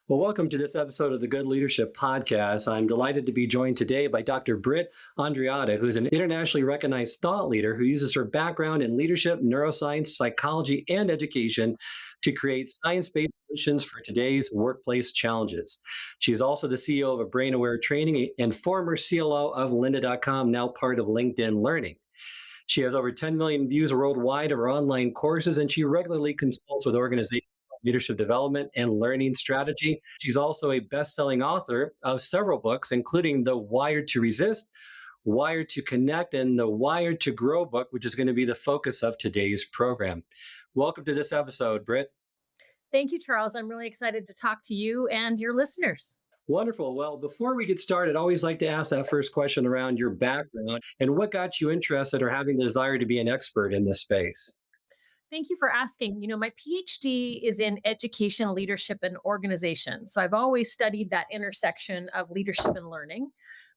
Well, welcome to this episode of the Good Leadership Podcast. I'm delighted to be joined today by Dr. Britt Andreatta, who's an internationally recognized thought leader who uses her background in leadership, neuroscience, psychology, and education to create science-based solutions for today's workplace challenges. She is also the CEO of a Brain Aware Training and former CLO of lynda.com, now part of LinkedIn Learning. She has over 10 million views worldwide of her online courses, and she regularly consults with organizations on leadership development and learning strategy. She's also a best-selling author of several books, including the Wired to Resist, Wired to Connect, and the Wired to Grow book, which is going to be the focus of today's program. Welcome to this episode, Britt. Thank you, Charles. I'm really excited to talk to you and your listeners. Wonderful. Well, before we get started, I always like to ask that first question around your background and what got you interested or having the desire to be an expert in this space. Thank you for asking. My PhD is in education, leadership, and organization. So I've always studied that intersection of leadership and learning.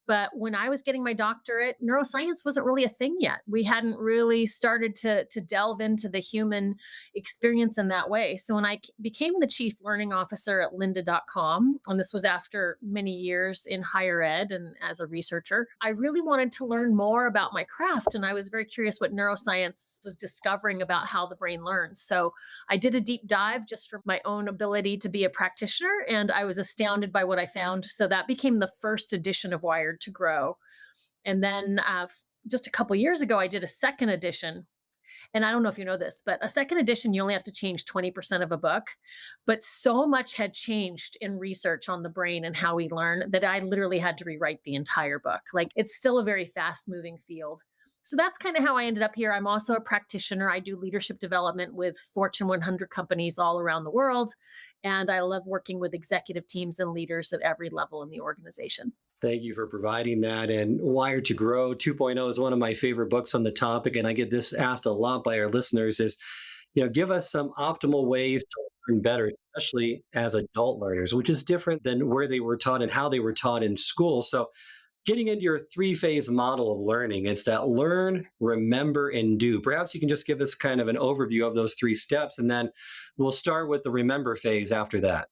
But when I was getting my doctorate, neuroscience wasn't really a thing yet. We hadn't really started to delve into the human experience in that way. So when I became the chief learning officer at lynda.com, and this was after many years in higher ed and as a researcher, I really wanted to learn more about my craft. And I was very curious what neuroscience was discovering about how the brain learns. So I did a deep dive just for my own ability to be a practitioner, and I was astounded by what I found. So that became the first edition of Wired to Grow. And then just a couple years ago, I did a second edition. And I don't know if you know this, but a second edition, you only have to change 20% of a book. But so much had changed in research on the brain and how we learn that I literally had to rewrite the entire book. Like, it's still a very fast moving field. So that's kind of how I ended up here. I'm also a practitioner. I do leadership development with Fortune 100 companies all around the world. And I love working with executive teams and leaders at every level in the organization. Thank you for providing that. And Wired to Grow 2.0 is one of my favorite books on the topic. And I get this asked a lot by our listeners is, give us some optimal ways to learn better, especially as adult learners, which is different than where they were taught and how they were taught in school. So getting into your three-phase model of learning, it's that learn, remember, and do. Perhaps you can just give us kind of an overview of those three steps, and then we'll start with the remember phase after that.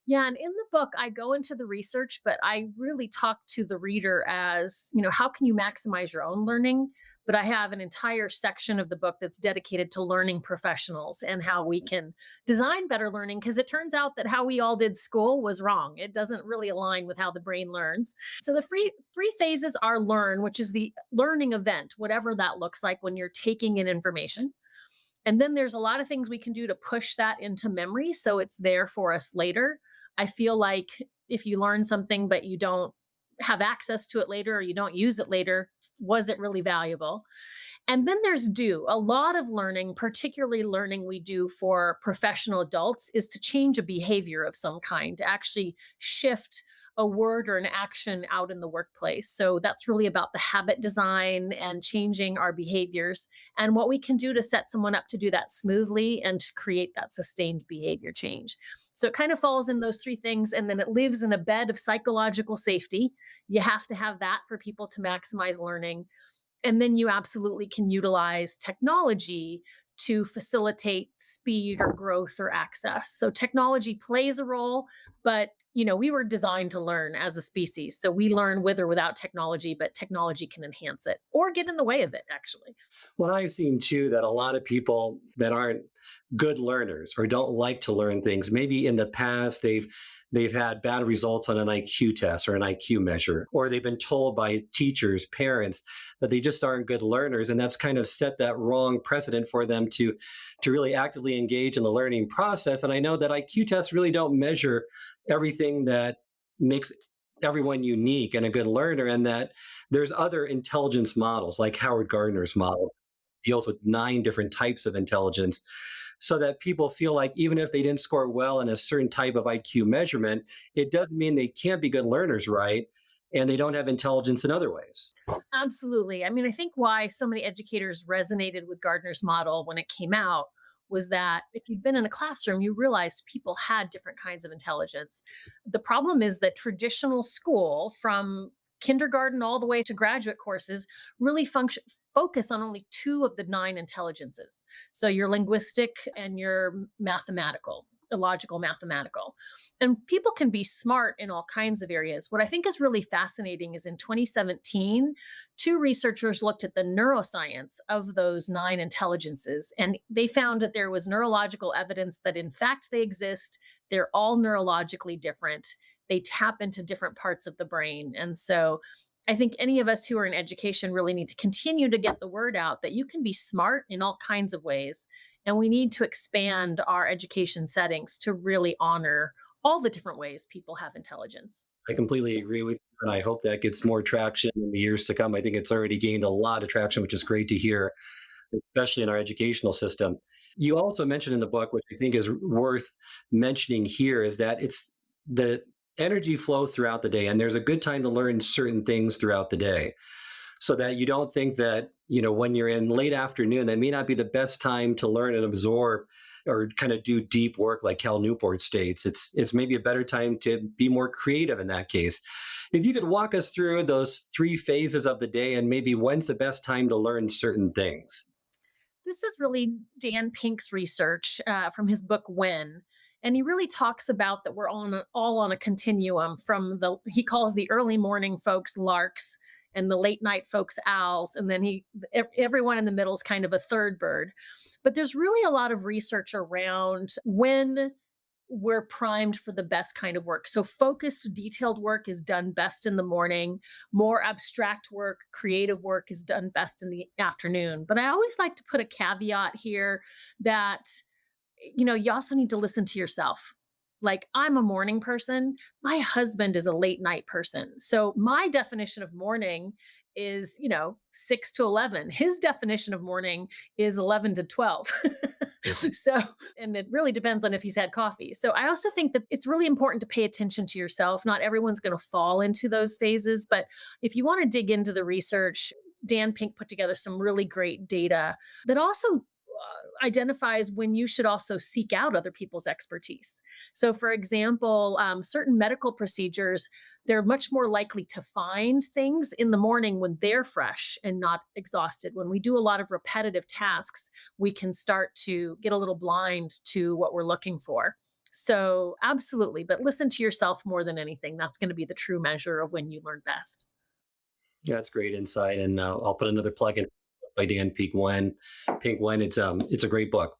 Yeah, and in the book, I go into the research, but I really talk to the reader as, how can you maximize your own learning? But I have an entire section of the book that's dedicated to learning professionals and how we can design better learning, because it turns out that how we all did school was wrong. It doesn't really align with how the brain learns. So the three phases are learn, which is the learning event, whatever that looks like when you're taking in information. And then there's a lot of things we can do to push that into memory so it's there for us later. I feel like if you learn something but you don't have access to it later or you don't use it later, was it really valuable? And then there's do. A lot of learning, particularly learning we do for professional adults, is to change a behavior of some kind, to actually shift a word or an action out in the workplace. So that's really about the habit design and changing our behaviors and what we can do to set someone up to do that smoothly and to create that sustained behavior change. So it kind of falls in those three things. And then it lives in a bed of psychological safety. You have to have that for people to maximize learning. And then you absolutely can utilize technology to facilitate speed or growth or access. So technology plays a role, but we were designed to learn as a species. So we learn with or without technology, but technology can enhance it or get in the way of it, actually. Well, I've seen too that a lot of people that aren't good learners or don't like to learn things, maybe in the past they've had bad results on an IQ test or an IQ measure, or they've been told by teachers, parents that they just aren't good learners. And that's kind of set that wrong precedent for them to really actively engage in the learning process. And I know that IQ tests really don't measure everything that makes everyone unique and a good learner, and that there's other intelligence models like Howard Gardner's model deals with 9 different types of intelligence, so that people feel like even if they didn't score well in a certain type of IQ measurement, it doesn't mean they can't be good learners, right? And they don't have intelligence in other ways. Absolutely. I mean, I think why so many educators resonated with Gardner's model when it came out was that if you'd been in a classroom, you realized people had different kinds of intelligence. The problem is that traditional school, from kindergarten all the way to graduate courses, really focus on only 2 of the 9 intelligences. So your linguistic and your mathematical. illogical, mathematical. And people can be smart in all kinds of areas. What I think is really fascinating is in 2017, two researchers looked at the neuroscience of those nine intelligences, and they found that there was neurological evidence that, in fact, they exist. They're all neurologically different. They tap into different parts of the brain. And so I think any of us who are in education really need to continue to get the word out that you can be smart in all kinds of ways. And we need to expand our education settings to really honor all the different ways people have intelligence. I completely agree with you, and I hope that gets more traction in the years to come. I think it's already gained a lot of traction, which is great to hear, especially in our educational system. You also mentioned in the book, which I think is worth mentioning here, is that it's the energy flow throughout the day, and there's a good time to learn certain things throughout the day, so that you don't think that, when you're in late afternoon, that may not be the best time to learn and absorb or kind of do deep work like Cal Newport states. It's maybe a better time to be more creative in that case. If you could walk us through those three phases of the day and maybe when's the best time to learn certain things. This is really Dan Pink's research from his book When. And he really talks about that we're all on a continuum from he calls the early morning folks larks and the late night folks owls. And then everyone in the middle is kind of a third bird. But there's really a lot of research around when we're primed for the best kind of work. So focused, detailed work is done best in the morning. More abstract work, creative work is done best in the afternoon. But I always like to put a caveat here that, you also need to listen to yourself. Like, I'm a morning person. My husband is a late night person. So my definition of morning is, 6 to 11. His definition of morning is 11 to 12. So, and it really depends on if he's had coffee. So I also think that it's really important to pay attention to yourself. Not everyone's going to fall into those phases, but if you want to dig into the research, Dan Pink put together some really great data that also identifies when you should also seek out other people's expertise. So, for example, certain medical procedures, they're much more likely to find things in the morning when they're fresh and not exhausted. When we do a lot of repetitive tasks, we can start to get a little blind to what we're looking for. So, absolutely, but listen to yourself more than anything. That's going to be the true measure of when you learn best. Yeah, that's great insight, and I'll put another plug in by Dan Pink When. Pink When. It's a great book.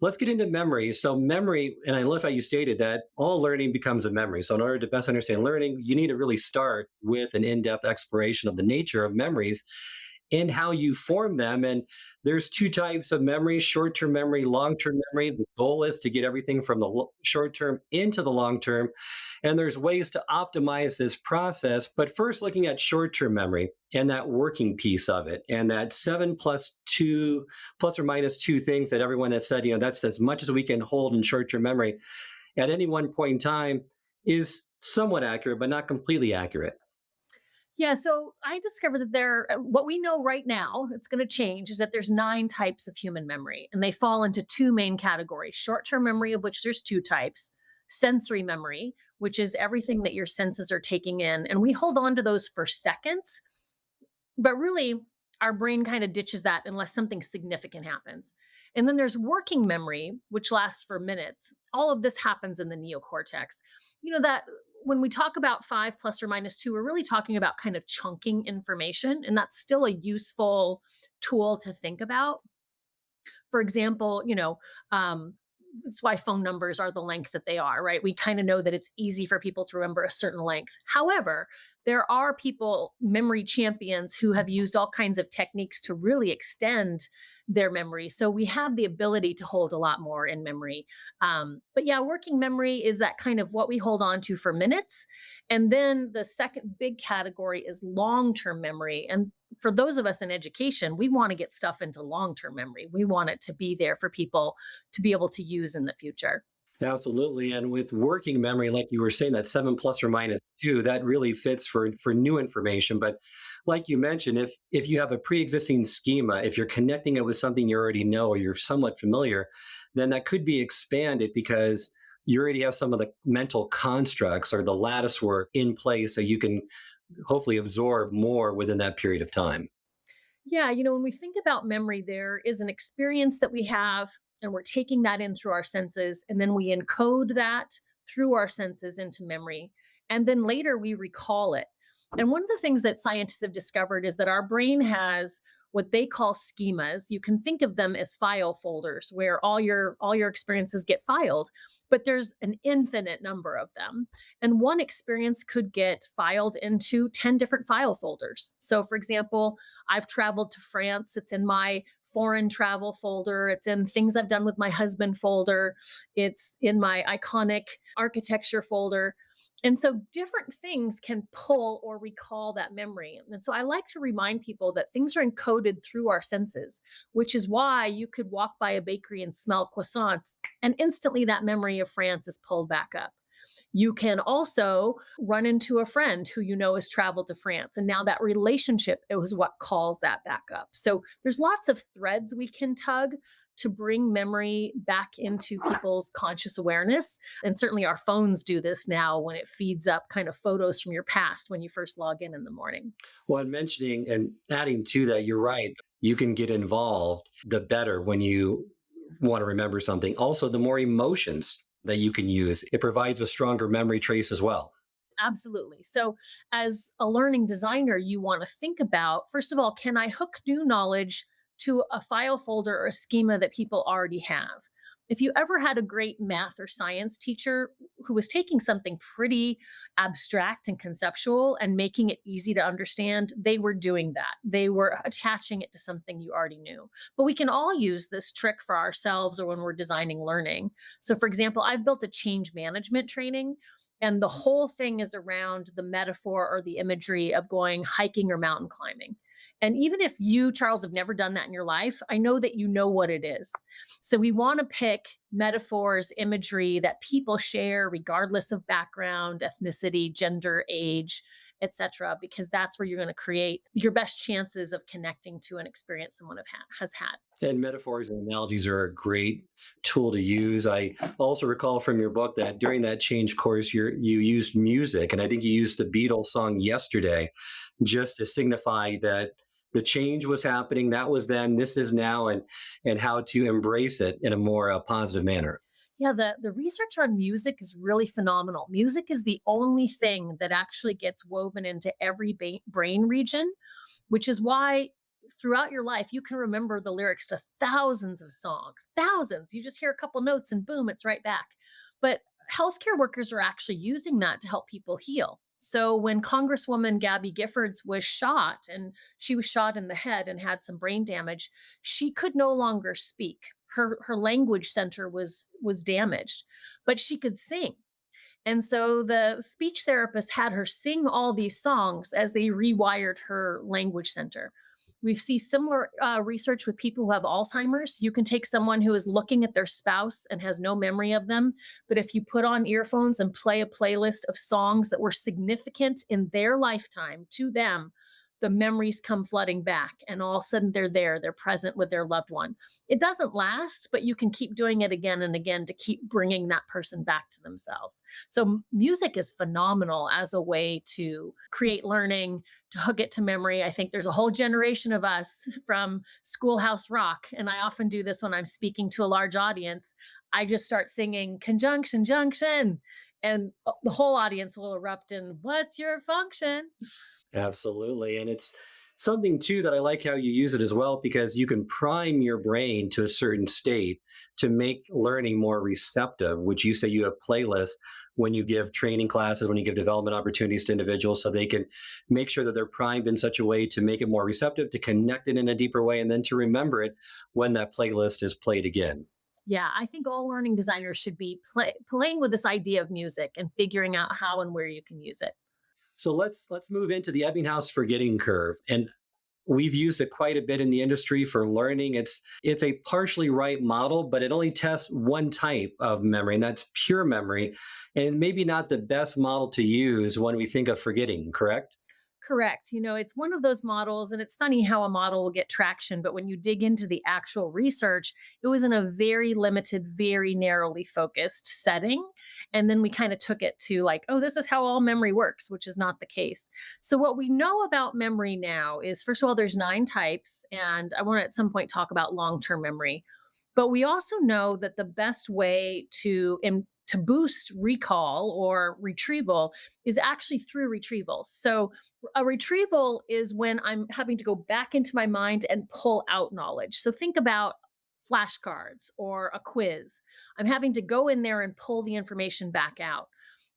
Let's get into memory. So memory, and I love how you stated that all learning becomes a memory. So in order to best understand learning, you need to really start with an in-depth exploration of the nature of memories and how you form them. And there's two types of memory: short-term memory, long-term memory. The goal is to get everything from the short-term into the long-term. And there's ways to optimize this process. But first, looking at short-term memory and that working piece of it, and that 7 plus 2, plus or minus two things that everyone has said, that's as much as we can hold in short-term memory at any one point in time, is somewhat accurate, but not completely accurate. Yeah, so I discovered that what we know right now, it's going to change, is that there's nine types of human memory, and they fall into two main categories: short term memory, of which there's two types, sensory memory, which is everything that your senses are taking in. And we hold on to those for seconds, but really, our brain kind of ditches that unless something significant happens. And then there's working memory, which lasts for minutes. All of this happens in the neocortex. That when we talk about 5 plus or minus 2, we're really talking about kind of chunking information. And that's still a useful tool to think about. For example, that's why phone numbers are the length that they are, right? We kind of know that it's easy for people to remember a certain length. However, there are people, memory champions, who have used all kinds of techniques to really extend their memory. So we have the ability to hold a lot more in memory. But yeah, working memory is that kind of what we hold on to for minutes. And then the second big category is long-term memory. And for those of us in education, we want to get stuff into long-term memory. We want it to be there for people to be able to use in the future. Absolutely. And with working memory, like you were saying, that 7 plus or minus 2, that really fits for new information. But like you mentioned, if you have a pre-existing schema, if you're connecting it with something you already know or you're somewhat familiar, then that could be expanded because you already have some of the mental constructs or the lattice work in place, so you can hopefully absorb more within that period of time. Yeah, when we think about memory, there is an experience that we have and we're taking that in through our senses, and then we encode that through our senses into memory. And then later we recall it. And one of the things that scientists have discovered is that our brain has what they call schemas. You can think of them as file folders where all your experiences get filed, but there's an infinite number of them. And one experience could get filed into 10 different file folders. So for example, I've traveled to France, it's in my foreign travel folder, it's in things I've done with my husband folder, it's in my iconic architecture folder. And so different things can pull or recall that memory. And so I like to remind people that things are encoded through our senses, which is why you could walk by a bakery and smell croissants, and instantly that memory of France is pulled back up. You can also run into a friend who you know has traveled to France, and now that relationship is what calls that back up. So there's lots of threads we can tug to bring memory back into people's conscious awareness. And certainly our phones do this now when it feeds up kind of photos from your past when you first log in the morning. Well, and mentioning and adding to that, you're right. You can get involved the better when you want to remember something. Also, the more emotions that you can use, it provides a stronger memory trace as well. Absolutely. So, as a learning designer, you want to think about first of all, can I hook new knowledge to a file folder or a schema that people already have? If you ever had a great math or science teacher who was taking something pretty abstract and conceptual and making it easy to understand, they were doing that. They were attaching it to something you already knew. But we can all use this trick for ourselves or when we're designing learning. So, for example, I've built a change management training, and the whole thing is around the metaphor or the imagery of going hiking or mountain climbing. And even if you, Charles, have never done that in your life, I know that you know what it is. So we want to pick metaphors, imagery that people share regardless of background, ethnicity, gender, age, etc., because that's where you're going to create your best chances of connecting to an experience someone has had. And metaphors and analogies are a great tool to use. I also recall from your book that during that change course, you used music, and I think you used the Beatles song Yesterday just to signify that the change was happening. That was then, this is now, and how to embrace it in a more positive manner. Yeah, the research on music is really phenomenal. Music is the only thing that actually gets woven into every brain region, which is why throughout your life you can remember the lyrics to thousands of songs, thousands. You just hear a couple notes and boom, it's right back. But healthcare workers are actually using that to help people heal. So when Congresswoman Gabby Giffords was shot, and she was shot in the head and had some brain damage, she could no longer speak. Her language center was damaged, but she could sing. And so the speech therapist had her sing all these songs as they rewired her language center. We see similar research with people who have Alzheimer's. You can take someone who is looking at their spouse and has no memory of them, but if you put on earphones and play a playlist of songs that were significant in their lifetime to them, the memories come flooding back, and all of a sudden they're present with their loved one. It doesn't last, but you can keep doing it again and again to keep bringing that person back to themselves. So music is phenomenal as a way to create learning, to hook it to memory. I think there's a whole generation of us from Schoolhouse Rock, and I often do this when I'm speaking to a large audience. I just start singing conjunction junction, and the whole audience will erupt in, what's your function? Absolutely. And it's something too that I like how you use it as well, because you can prime your brain to a certain state to make learning more receptive, which you say you have playlists when you give training classes, when you give development opportunities to individuals, so they can make sure that they're primed in such a way to make it more receptive, to connect it in a deeper way, and then to remember it when that playlist is played again. Yeah, I think all learning designers should be playing with this idea of music and figuring out how and where you can use it. So let's move into the Ebbinghaus forgetting curve. And we've used it quite a bit in the industry for learning. It's a partially right model, but it only tests one type of memory, and that's pure memory, and maybe not the best model to use when we think of forgetting, correct? Correct. It's one of those models, and it's funny how a model will get traction, but when you dig into the actual research, it was in a very limited, very narrowly focused setting. And then we kind of took it to like, oh, this is how all memory works, which is not the case. So, what we know about memory now is, first of all, there's 9 types. And I want to at some point talk about long term memory. But we also know that the best way to boost recall or retrieval is actually through retrievals. So a retrieval is when I'm having to go back into my mind and pull out knowledge. So think about flashcards or a quiz. I'm having to go in there and pull the information back out.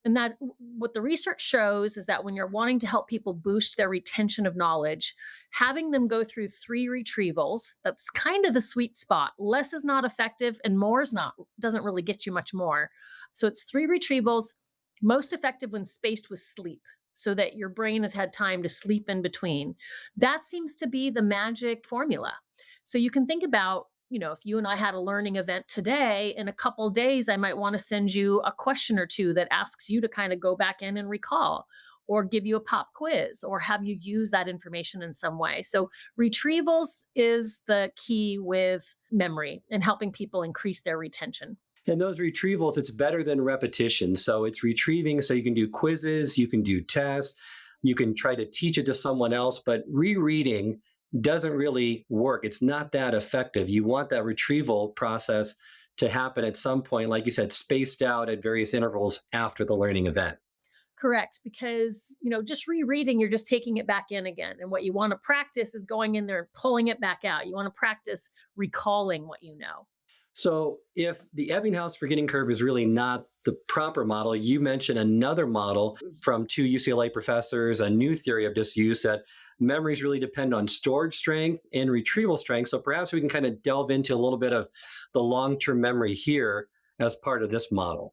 And that what the research shows is that when you're wanting to help people boost their retention of knowledge, having them go through 3 retrievals, that's kind of the sweet spot. Less is not effective and more is not, doesn't really get you much more. So it's 3 retrievals, most effective when spaced with sleep so that your brain has had time to sleep in between. That seems to be the magic formula. So you can think about, if you and I had a learning event today, in a couple days, I might want to send you a question or two that asks you to kind of go back in and recall, or give you a pop quiz, or have you use that information in some way. So retrievals is the key with memory and helping people increase their retention. And those retrievals, it's better than repetition. So it's retrieving. So you can do quizzes, you can do tests, you can try to teach it to someone else, but rereading doesn't really work. It's not that effective. You want that retrieval process to happen at some point, like you said, spaced out at various intervals after the learning event. Correct. Because, just rereading, you're just taking it back in again. And what you want to practice is going in there and pulling it back out. You want to practice recalling what you know. So, if the Ebbinghaus forgetting curve is really not the proper model, you mentioned another model from 2 UCLA professors, a new theory of disuse that memories really depend on storage strength and retrieval strength. So, perhaps we can kind of delve into a little bit of the long term memory here as part of this model.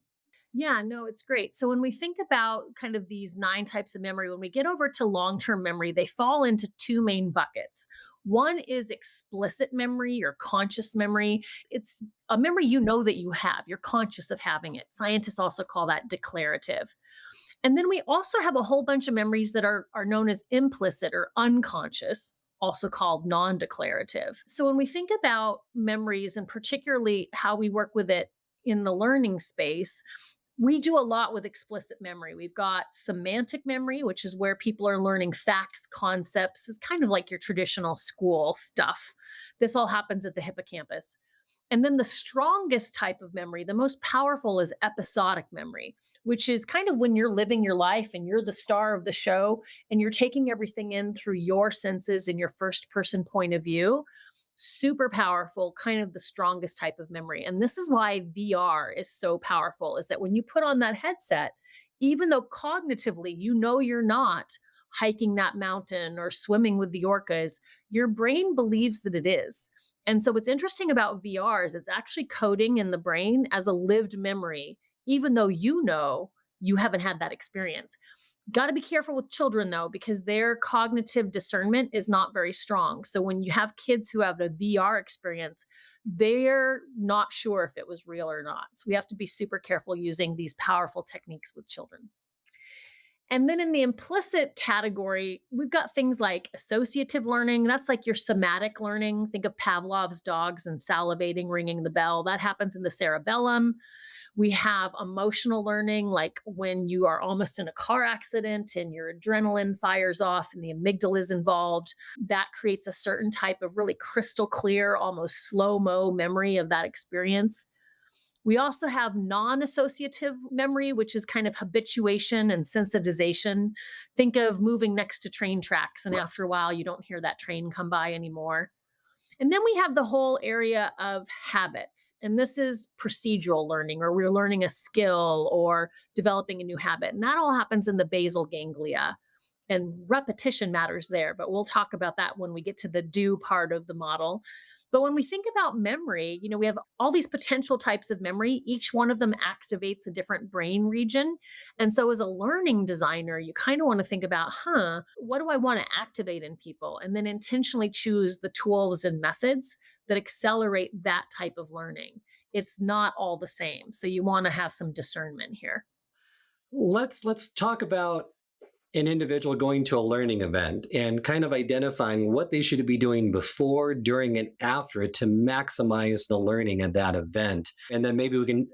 Yeah, no, it's great. So when we think about kind of these 9 types of memory, when we get over to long term memory, they fall into 2 main buckets. One is explicit memory or conscious memory. It's a memory that you have, you're conscious of having it. Scientists also call that declarative. And then we also have a whole bunch of memories that are known as implicit or unconscious, also called non declarative. So when we think about memories and particularly how we work with it in the learning space, we do a lot with explicit memory. We've got semantic memory, which is where people are learning facts, concepts. It's kind of like your traditional school stuff. This all happens at the hippocampus. And then the strongest type of memory, the most powerful, is episodic memory, which is kind of when you're living your life and you're the star of the show and you're taking everything in through your senses and your first person point of view. Super powerful, kind of the strongest type of memory. And this is why VR is so powerful, is that when you put on that headset, even though cognitively you're not hiking that mountain or swimming with the orcas, your brain believes that it is. And so what's interesting about VR is it's actually coding in the brain as a lived memory, even though you haven't had that experience. Got to be careful with children though, because their cognitive discernment is not very strong. So when you have kids who have a VR experience, they're not sure if it was real or not. So we have to be super careful using these powerful techniques with children. And then in the implicit category, we've got things like associative learning. That's like your somatic learning. Think of Pavlov's dogs and salivating, ringing the bell. That happens in the cerebellum. We have emotional learning, like when you are almost in a car accident and your adrenaline fires off and the amygdala is involved. That creates a certain type of really crystal clear, almost slow-mo memory of that experience. We also have non associative memory, which is kind of habituation and sensitization. Think of moving next to train tracks, and after a while, you don't hear that train come by anymore. And then we have the whole area of habits. And this is procedural learning, or we're learning a skill or developing a new habit. And that all happens in the basal ganglia. And repetition matters there, but we'll talk about that when we get to the do part of the model. But when we think about memory, we have all these potential types of memory. Each one of them activates a different brain region. And so as a learning designer, you kind of want to think about, what do I want to activate in people? And then intentionally choose the tools and methods that accelerate that type of learning. It's not all the same. So you want to have some discernment here. Let's talk about an individual going to a learning event and kind of identifying what they should be doing before, during, and after it to maximize the learning at that event. And then maybe we can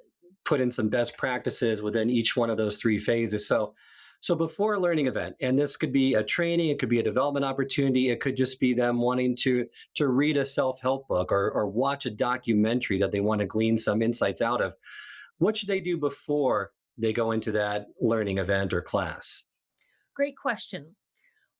put in some best practices within each one of those 3 phases. So So before a learning event, and this could be a training, it could be a development opportunity, it could just be them wanting to read a self-help book or watch a documentary that they want to glean some insights out of. What should they do before they go into that learning event or class? Great question.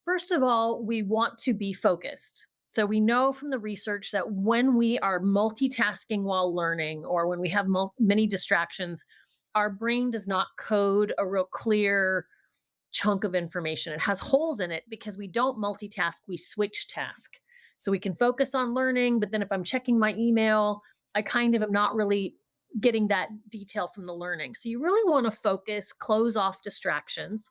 First of all, we want to be focused. So we know from the research that when we are multitasking while learning or when we have many distractions, our brain does not code a real clear chunk of information. It has holes in it because we don't multitask, we switch task. So we can focus on learning, but then if I'm checking my email, I kind of am not really getting that detail from the learning. So you really want to focus, close off distractions.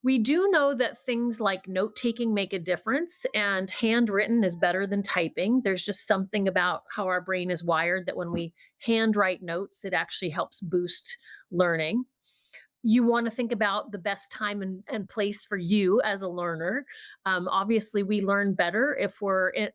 We do know that things like note taking make a difference, and handwritten is better than typing. There's just something about how our brain is wired that when we handwrite notes, it actually helps boost learning. You want to think about the best time and place for you as a learner. Obviously, we learn better if we're in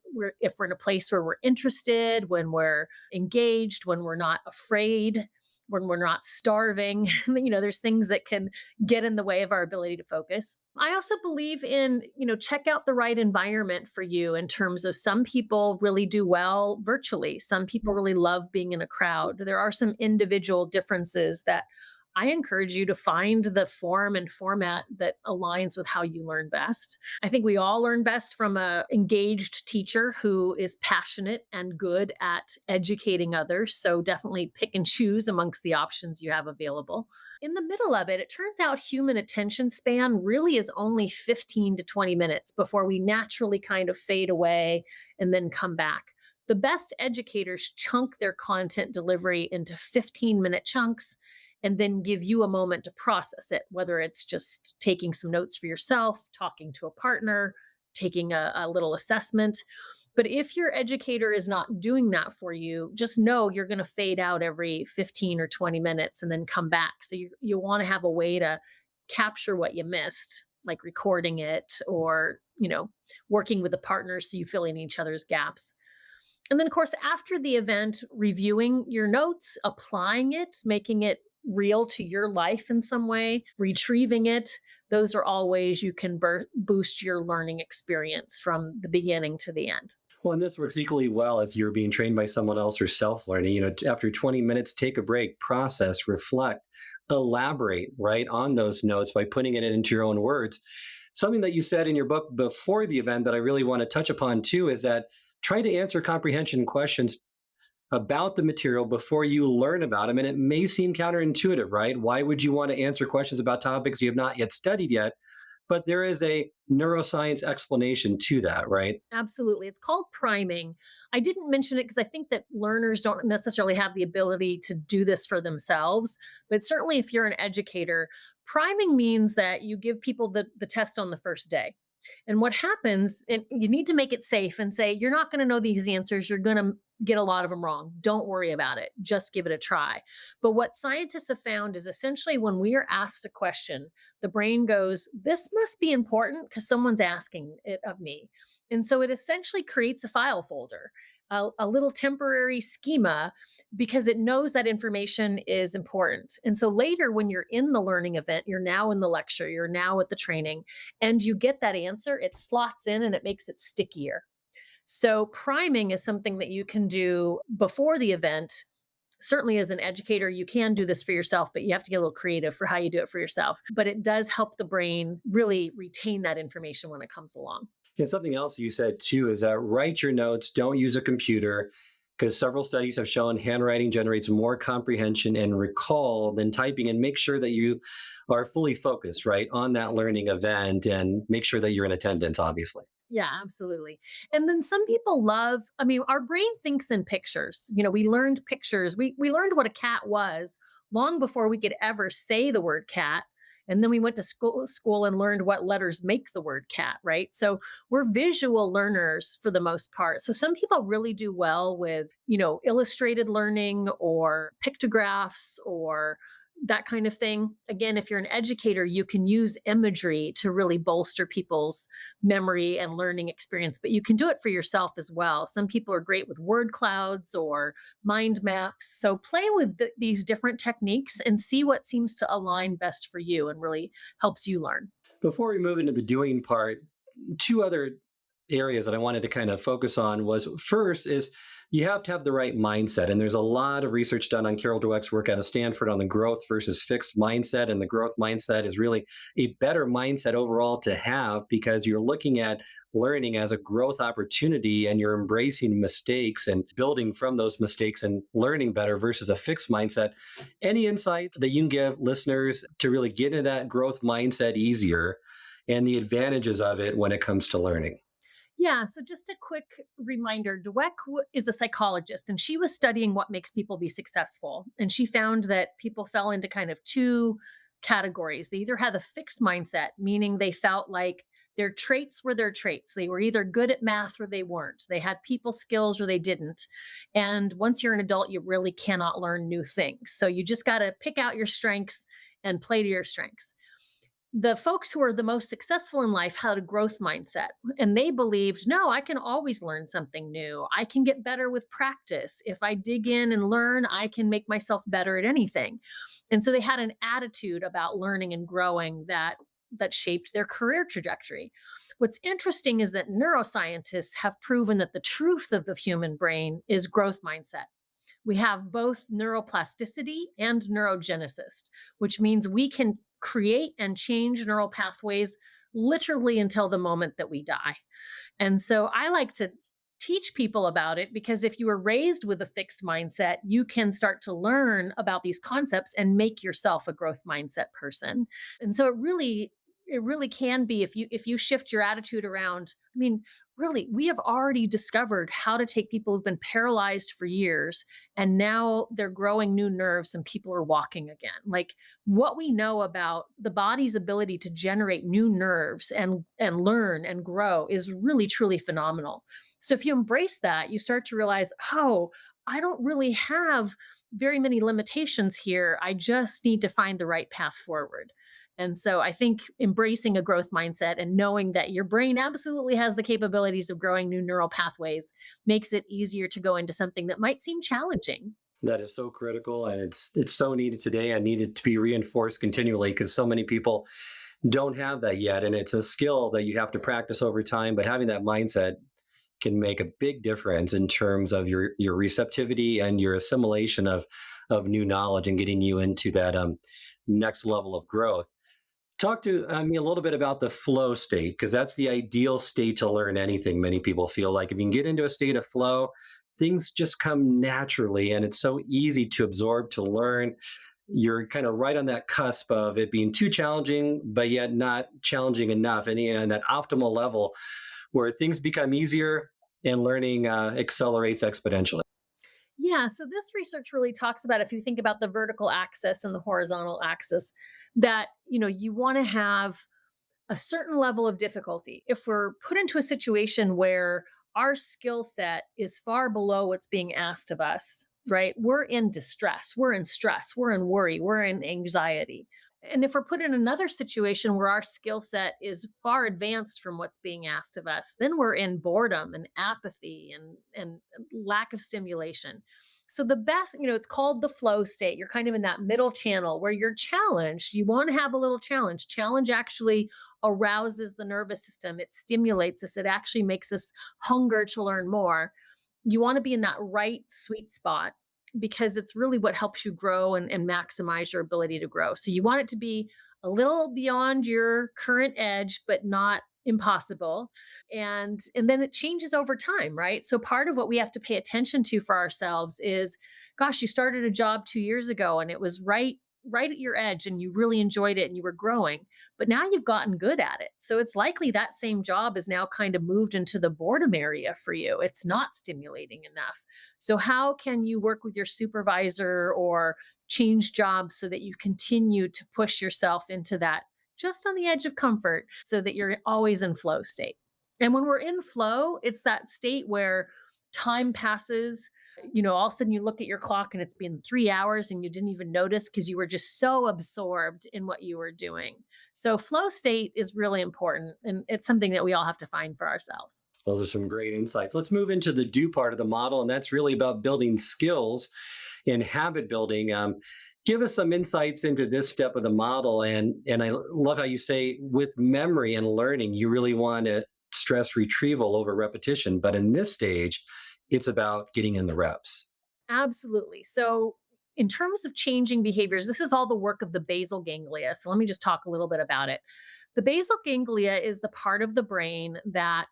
a place where we're interested, when we're engaged, when we're not afraid, when we're not starving. There's things that can get in the way of our ability to focus. I also believe in, check out the right environment for you in terms of some people really do well virtually. Some people really love being in a crowd. There are some individual differences that I encourage you to find the form and format that aligns with how you learn best. I think we all learn best from a engaged teacher who is passionate and good at educating others. So definitely pick and choose amongst the options you have available. In the middle of it, it turns out human attention span really is only 15 to 20 minutes before we naturally kind of fade away and then come back. The best educators chunk their content delivery into 15-minute chunks and then give you a moment to process it, whether it's just taking some notes for yourself, talking to a partner, taking a little assessment. But if your educator is not doing that for you, just know you're going to fade out every 15 or 20 minutes and then come back. So you want to have a way to capture what you missed, like recording it or, working with a partner so you fill in each other's gaps. And then, of course, after the event, reviewing your notes, applying it, making it real to your life in some way, retrieving it. Those are all ways you can boost your learning experience from the beginning to the end. Well, and this works equally well if you're being trained by someone else or self-learning. After 20 minutes, take a break, process, reflect, elaborate, right, on those notes by putting it into your own words. Something that you said in your book before the event that I really want to touch upon too is that try to answer comprehension questions about the material before you learn about them. And it may seem counterintuitive, right? Why would you want to answer questions about topics you have not yet studied yet? But there is a neuroscience explanation to that, right? Absolutely. It's called priming. I didn't mention it because I think that learners don't necessarily have the ability to do this for themselves. But certainly, if you're an educator, priming means that you give people the test on the first day. And what happens, and you need to make it safe and say, you're not going to know these answers. You're going to get a lot of them wrong. Don't worry about it. Just give it a try. But what scientists have found is essentially when we are asked a question, the brain goes, this must be important because someone's asking it of me. And so it essentially creates a file folder, a little temporary schema because it knows that information is important. And so later, when you're in the learning event, you're now in the lecture, you're now at the training, and you get that answer, it slots in and it makes it stickier. So priming is something that you can do before the event. Certainly as an educator, you can do this for yourself, but you have to get a little creative for how you do it for yourself. But it does help the brain really retain that information when it comes along. And something else you said too is that write your notes, don't use a computer, because several studies have shown handwriting generates more comprehension and recall than typing. And make sure that you are fully focused, right, on that learning event and make sure that you're in attendance, obviously. Yeah, absolutely. And then some people our brain thinks in pictures. We learned pictures. We learned what a cat was long before we could ever say the word cat. And then we went to school and learned what letters make the word cat, right? So we're visual learners for the most part. So some people really do well with, illustrated learning or pictographs or that kind of thing. Again, if you're an educator, you can use imagery to really bolster people's memory and learning experience, but you can do it for yourself as well. Some people are great with word clouds or mind maps. So play with these different techniques and see what seems to align best for you and really helps you learn. Before we move into the doing part, two other areas that I wanted to kind of focus on was first is you have to have the right mindset. And there's a lot of research done on Carol Dweck's work out of Stanford on the growth versus fixed mindset. And the growth mindset is really a better mindset overall to have because you're looking at learning as a growth opportunity and you're embracing mistakes and building from those mistakes and learning better versus a fixed mindset. Any insight that you can give listeners to really get into that growth mindset easier and the advantages of it when it comes to learning? Yeah. So, just a quick reminder, Dweck is a psychologist and she was studying what makes people be successful. And she found that people fell into kind of two categories. They either had a fixed mindset, meaning they felt like their traits were their traits. They were either good at math or they weren't. They had people skills or they didn't. And once you're an adult, you really cannot learn new things. So, you just got to pick out your strengths and play to your strengths. The folks who are the most successful in life had a growth mindset and they believed, no, I can always learn something new. I can get better with practice. If I dig in and learn, I can make myself better at anything. And so they had an attitude about learning and growing that shaped their career trajectory. What's interesting is that neuroscientists have proven that the truth of the human brain is growth mindset. We have both neuroplasticity and neurogenesis, which means we can create and change neural pathways literally until the moment that we die. And so I like to teach people about it because if you were raised with a fixed mindset, you can start to learn about these concepts and make yourself a growth mindset person. And so it really can be if you shift your attitude around. I mean, really, we have already discovered how to take people who've been paralyzed for years and now they're growing new nerves and people are walking again. Like what we know about the body's ability to generate new nerves and learn and grow is really truly phenomenal. So if you embrace that, you start to realize, oh, I don't really have very many limitations here. I just need to find the right path forward. And so I think embracing a growth mindset and knowing that your brain absolutely has the capabilities of growing new neural pathways makes it easier to go into something that might seem challenging. That is so critical, and it's so needed today and needed to be reinforced continually because so many people don't have that yet, and it's a skill that you have to practice over time. But having that mindset can make a big difference in terms of your receptivity and your assimilation of new knowledge and getting you into that next level of growth. Talk to me a little bit about the flow state, because that's the ideal state to learn anything. Many people feel like if you can get into a state of flow, things just come naturally and it's so easy to absorb, to learn. You're kind of right on that cusp of it being too challenging, but yet not challenging enough. And that optimal level where things become easier and learning accelerates exponentially. Yeah, so this research really talks about if you think about the vertical axis and the horizontal axis, that you want to have a certain level of difficulty. If we're put into a situation where our skill set is far below what's being asked of us, right? We're in distress, we're in stress, we're in worry, we're in anxiety. And if we're put in another situation where our skill set is far advanced from what's being asked of us, then we're in boredom and apathy and lack of stimulation. So the best, it's called the flow state. You're kind of in that middle channel where you're challenged. You want to have a little challenge. Challenge actually arouses the nervous system. It stimulates us. It actually makes us hunger to learn more. You want to be in that right sweet spot because it's really what helps you grow and maximize your ability to grow. So you want it to be a little beyond your current edge, but not impossible. And then it changes over time, right? So part of what we have to pay attention to for ourselves is, gosh, you started a job 2 years ago and it was right at your edge and you really enjoyed it and you were growing, but now you've gotten good at it. So it's likely that same job is now kind of moved into the boredom area for you. It's not stimulating enough. So how can you work with your supervisor or change jobs so that you continue to push yourself into that just on the edge of comfort so that you're always in flow state? And when we're in flow, it's that state where time passes. All of a sudden you look at your clock and it's been 3 hours and you didn't even notice because you were just so absorbed in what you were doing. So, flow state is really important. And it's something that we all have to find for ourselves. Those are some great insights. Let's move into the do part of the model, and that's really about building skills in habit building. Give us some insights into this step of the model, and I love how you say with memory and learning, you really want to stress retrieval over repetition, but in this stage, it's about getting in the reps. Absolutely. So, in terms of changing behaviors, this is all the work of the basal ganglia. So, let me just talk a little bit about it. The basal ganglia is the part of the brain that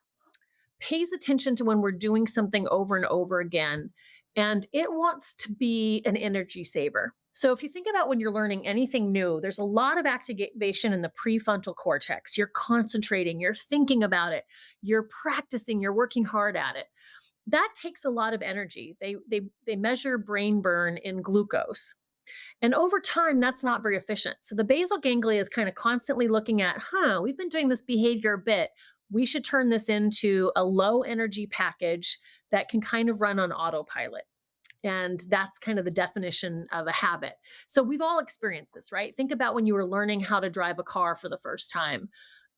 pays attention to when we're doing something over and over again, and it wants to be an energy saver. So, if you think about when you're learning anything new, there's a lot of activation in the prefrontal cortex. You're concentrating, you're thinking about it, you're practicing, you're working hard at it. That takes a lot of energy. They measure brain burn in glucose. And over time, that's not very efficient. So the basal ganglia is kind of constantly looking at, we've been doing this behavior a bit. We should turn this into a low energy package that can kind of run on autopilot. And that's kind of the definition of a habit. So we've all experienced this, right? Think about when you were learning how to drive a car for the first time.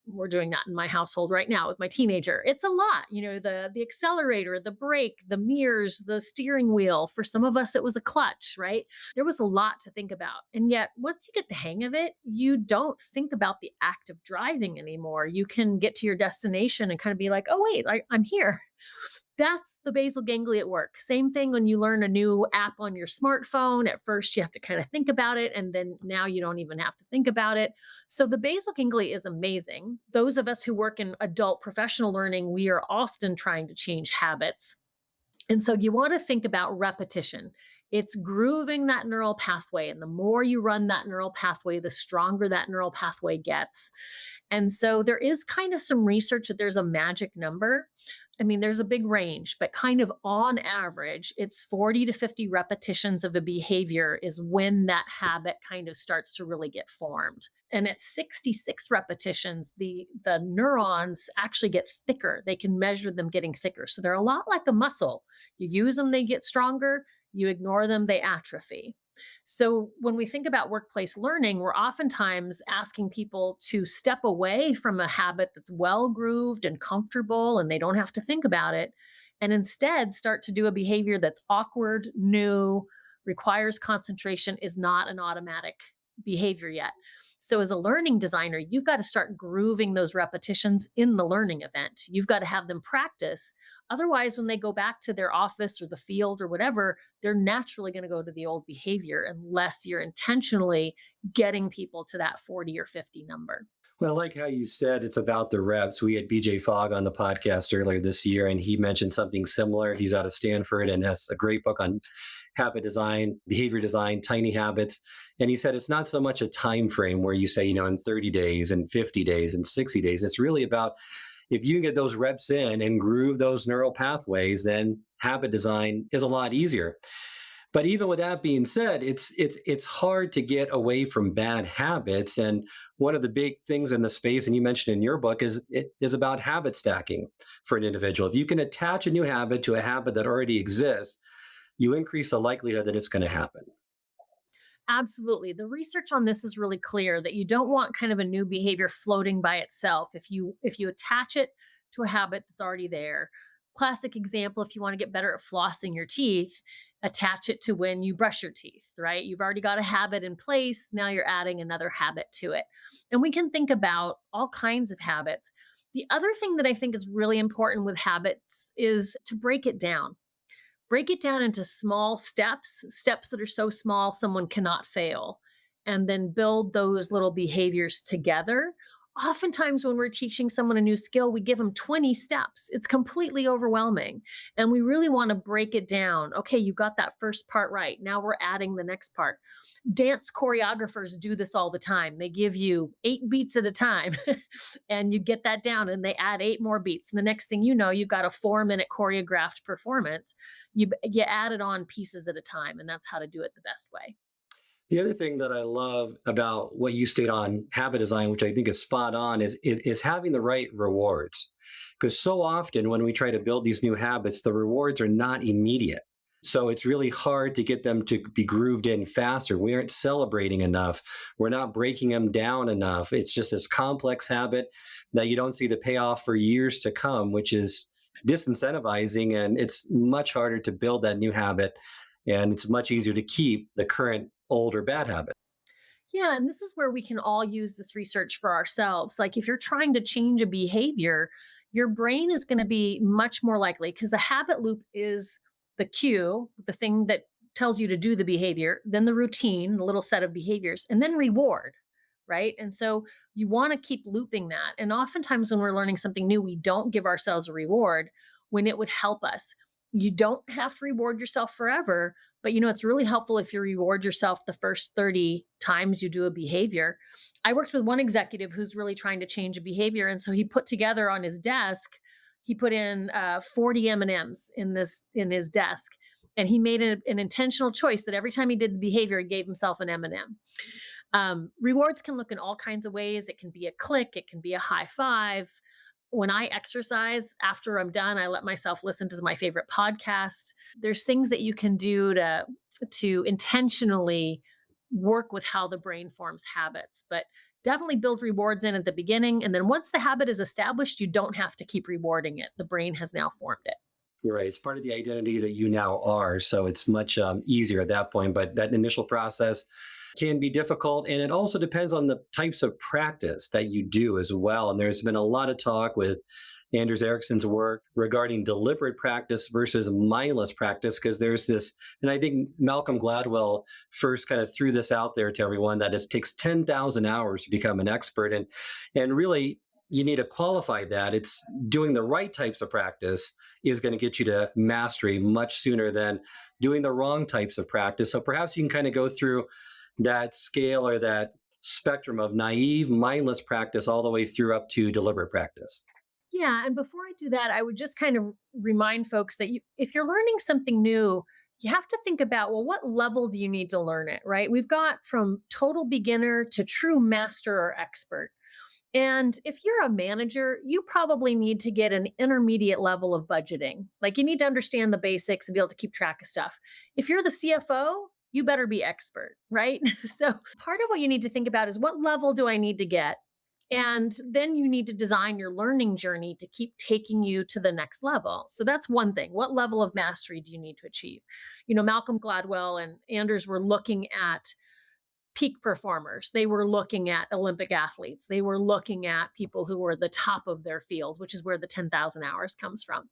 We're doing that in my household right now with my teenager. It's a lot, the accelerator, the brake, the mirrors, the steering wheel. For some of us, it was a clutch, right? There was a lot to think about. And yet, once you get the hang of it, you don't think about the act of driving anymore. You can get to your destination and kind of be like, oh, wait, I'm here. That's the basal ganglia at work. Same thing when you learn a new app on your smartphone. At first, you have to kind of think about it, and then now you don't even have to think about it. So, the basal ganglia is amazing. Those of us who work in adult professional learning, we are often trying to change habits. And so, you want to think about repetition. It's grooving that neural pathway. And the more you run that neural pathway, the stronger that neural pathway gets. And so there is kind of some research that there's a magic number. I mean, there's a big range, but kind of on average, it's 40 to 50 repetitions of a behavior is when that habit kind of starts to really get formed. And at 66 repetitions, the neurons actually get thicker. They can measure them getting thicker. So they're a lot like a muscle. You use them, they get stronger. You ignore them, they atrophy. So, when we think about workplace learning, we're oftentimes asking people to step away from a habit that's well grooved and comfortable and they don't have to think about it, and instead start to do a behavior that's awkward, new, requires concentration, is not an automatic behavior yet. So, as a learning designer, you've got to start grooving those repetitions in the learning event. You've got to have them practice. Otherwise, when they go back to their office or the field or whatever, they're naturally going to go to the old behavior unless you're intentionally getting people to that 40 or 50 number. Well, I like how you said it's about the reps. We had BJ Fogg on the podcast earlier this year, and he mentioned something similar. He's out of Stanford and has a great book on habit design, behavior design, tiny habits. And he said it's not so much a time frame where you say, in 30 days and 50 days and 60 days. It's really about if you can get those reps in and groove those neural pathways, then habit design is a lot easier. But even with that being said, it's hard to get away from bad habits. And one of the big things in the space, and you mentioned in your book, is it is about habit stacking for an individual. If you can attach a new habit to a habit that already exists, you increase the likelihood that it's going to happen. Absolutely. The research on this is really clear that you don't want kind of a new behavior floating by itself. If you attach it to a habit that's already there. Classic example, if you want to get better at flossing your teeth, attach it to when you brush your teeth, right? You've already got a habit in place. Now you're adding another habit to it. And we can think about all kinds of habits. The other thing that I think is really important with habits is to break it down. Break it down into small steps that are so small someone cannot fail, and then build those little behaviors together. Oftentimes, when we're teaching someone a new skill, we give them 20 steps. It's completely overwhelming. And we really want to break it down. Okay, you got that first part right. Now we're adding the next part. Dance choreographers do this all the time. They give you 8 beats at a time and you get that down and they add 8 more beats. And the next thing you know, you've got a 4-minute choreographed performance. You add it on pieces at a time, and that's how to do it the best way. The other thing that I love about what you state on habit design, which I think is spot on, is having the right rewards. Because so often when we try to build these new habits, the rewards are not immediate. So it's really hard to get them to be grooved in faster. We aren't celebrating enough. We're not breaking them down enough. It's just this complex habit that you don't see the payoff for years to come, which is disincentivizing. And it's much harder to build that new habit. And it's much easier to keep the current old or bad habit. Yeah, and this is where we can all use this research for ourselves. Like if you're trying to change a behavior, your brain is going to be much more likely because the habit loop is the cue, the thing that tells you to do the behavior, then the routine, the little set of behaviors, and then reward, right? And so you want to keep looping that. And oftentimes when we're learning something new, we don't give ourselves a reward when it would help us. You don't have to reward yourself forever, but it's really helpful if you reward yourself the first 30 times you do a behavior. I worked with one executive who's really trying to change a behavior. And so he put together on his desk, he put in 40 M&Ms in his desk. And he made an intentional choice that every time he did the behavior, he gave himself an M&M. Rewards can look in all kinds of ways. It can be a click, it can be a high five. When I exercise, after I'm done, I let myself listen to my favorite podcast. There's things that you can do to intentionally work with how the brain forms habits, but definitely build rewards in at the beginning. And then once the habit is established, you don't have to keep rewarding it. The brain has now formed it. You're right. It's part of the identity that you now are. So it's much easier at that point. But that initial process can be difficult. And it also depends on the types of practice that you do as well. And there's been a lot of talk with Anders Ericsson's work regarding deliberate practice versus mindless practice, because there's this, and I think Malcolm Gladwell first kind of threw this out there to everyone, that it takes 10,000 hours to become an expert. And really, you need to qualify that. It's doing the right types of practice is going to get you to mastery much sooner than doing the wrong types of practice. So perhaps you can kind of go through that scale or that spectrum of naive, mindless practice all the way through up to deliberate practice. Yeah. And before I do that, I would just kind of remind folks that if you're learning something new, you have to think about, well, what level do you need to learn it, right? We've got from total beginner to true master or expert. And if you're a manager, you probably need to get an intermediate level of budgeting. Like you need to understand the basics and be able to keep track of stuff. If you're the CFO, you better be expert, right? So part of what you need to think about is what level do I need to get? And then you need to design your learning journey to keep taking you to the next level. So that's one thing. What level of mastery do you need to achieve? Malcolm Gladwell and Anders were looking at peak performers. They were looking at Olympic athletes. They were looking at people who were the top of their field, which is where the 10,000 hours comes from.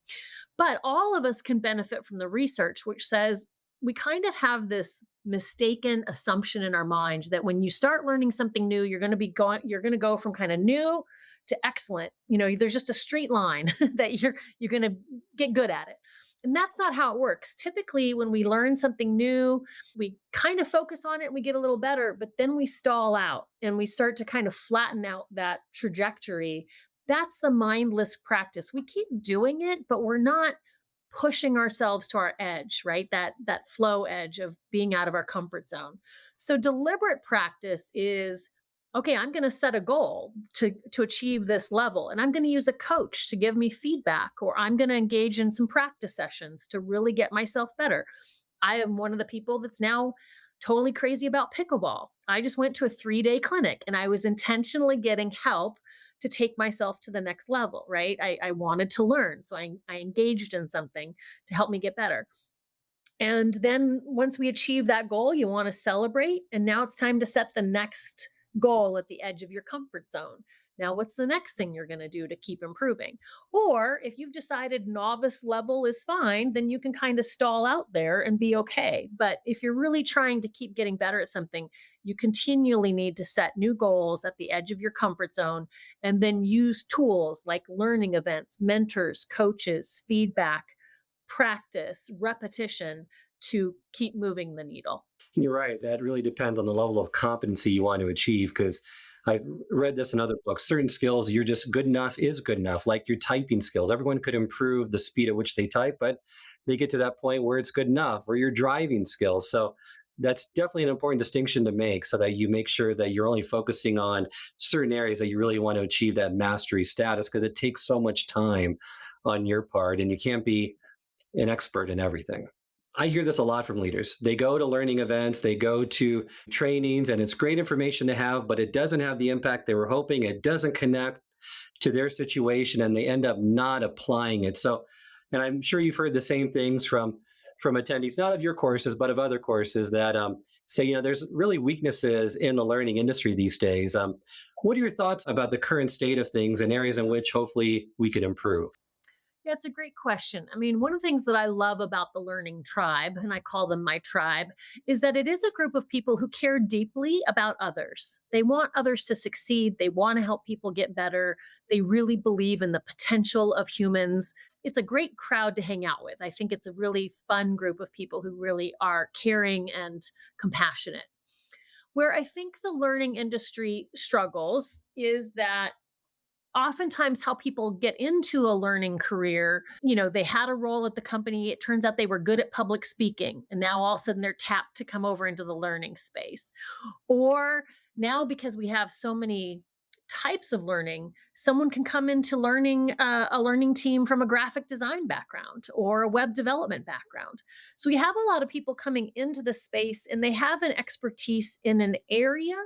But all of us can benefit from the research, which says we kind of have this mistaken assumption in our mind that when you start learning something new, you're going to go from kind of new to excellent. There's just a straight line that you're going to get good at it. And that's not how it works. Typically, when we learn something new, we kind of focus on it and we get a little better, but then we stall out and we start to kind of flatten out that trajectory. That's the mindless practice. We keep doing it, but we're not pushing ourselves to our edge, right? That flow edge of being out of our comfort zone. So deliberate practice is, okay, I'm going to set a goal to achieve this level, and I'm going to use a coach to give me feedback, or I'm going to engage in some practice sessions to really get myself better. I am one of the people that's now totally crazy about pickleball. I just went to a 3-day clinic and I was intentionally getting help to take myself to the next level, right? I wanted to learn. So I engaged in something to help me get better. And then once we achieve that goal, you want to celebrate. And now it's time to set the next goal at the edge of your comfort zone. Now, what's the next thing you're going to do to keep improving? Or if you've decided novice level is fine, then you can kind of stall out there and be okay. But if you're really trying to keep getting better at something, you continually need to set new goals at the edge of your comfort zone and then use tools like learning events, mentors, coaches, feedback, practice, repetition to keep moving the needle. You're right. That really depends on the level of competency you want to achieve, because I've read this in other books. Certain skills, you're just good enough is good enough, like your typing skills. Everyone could improve the speed at which they type, but they get to that point where it's good enough, or your driving skills. So that's definitely an important distinction to make, so that you make sure that you're only focusing on certain areas that you really want to achieve that mastery status, because it takes so much time on your part and you can't be an expert in everything. I hear this a lot from leaders. They go to learning events, they go to trainings, and it's great information to have, but it doesn't have the impact they were hoping. It doesn't connect to their situation, and they end up not applying it. So, and I'm sure you've heard the same things from attendees, not of your courses, but of other courses that say, there's really weaknesses in the learning industry these days. What are your thoughts about the current state of things and areas in which hopefully we could improve? Yeah, it's a great question. I mean, one of the things that I love about the Learning Tribe, and I call them my tribe, is that it is a group of people who care deeply about others. They want others to succeed. They want to help people get better. They really believe in the potential of humans. It's a great crowd to hang out with. I think it's a really fun group of people who really are caring and compassionate. Where I think the learning industry struggles is that oftentimes how people get into a learning career, they had a role at the company. It turns out they were good at public speaking, and now all of a sudden they're tapped to come over into the learning space. Or now, because we have so many types of learning, someone can come into learning a learning team from a graphic design background or a web development background. So we have a lot of people coming into the space and they have an expertise in an area,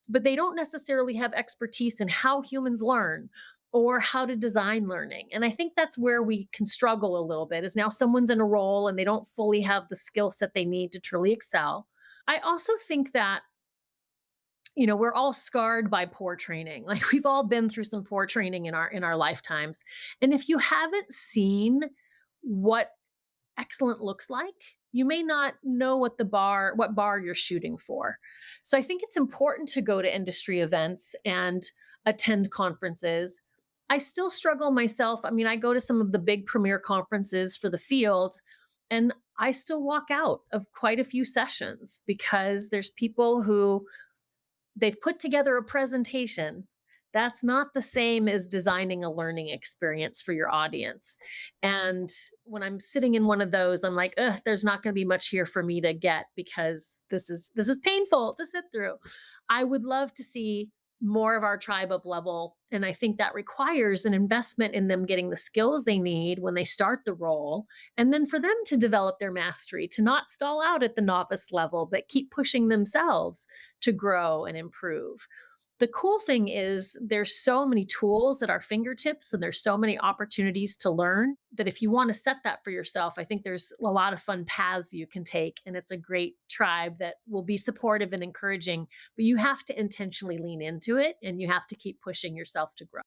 but they don't necessarily have expertise in how humans learn or how to design learning. And I think that's where we can struggle a little bit, is now someone's in a role and they don't fully have the skill set they need to truly excel. I also think that we're all scarred by poor training. Like, we've all been through some poor training in our lifetimes. And if you haven't seen what excellent looks like, you may not know what bar you're shooting for. So I think it's important to go to industry events and attend conferences. I still struggle myself. I mean, I go to some of the big premier conferences for the field, and I still walk out of quite a few sessions because there's people who they've put together a presentation. That's not the same as designing a learning experience for your audience. And when I'm sitting in one of those, I'm like, ugh, there's not going to be much here for me to get because this is painful to sit through. I would love to see more of our tribe up level. And I think that requires an investment in them getting the skills they need when they start the role. And then for them to develop their mastery, to not stall out at the novice level, but keep pushing themselves to grow and improve. The cool thing is there's so many tools at our fingertips and there's so many opportunities to learn that if you want to set that for yourself, I think there's a lot of fun paths you can take. And it's a great tribe that will be supportive and encouraging, but you have to intentionally lean into it and you have to keep pushing yourself to grow.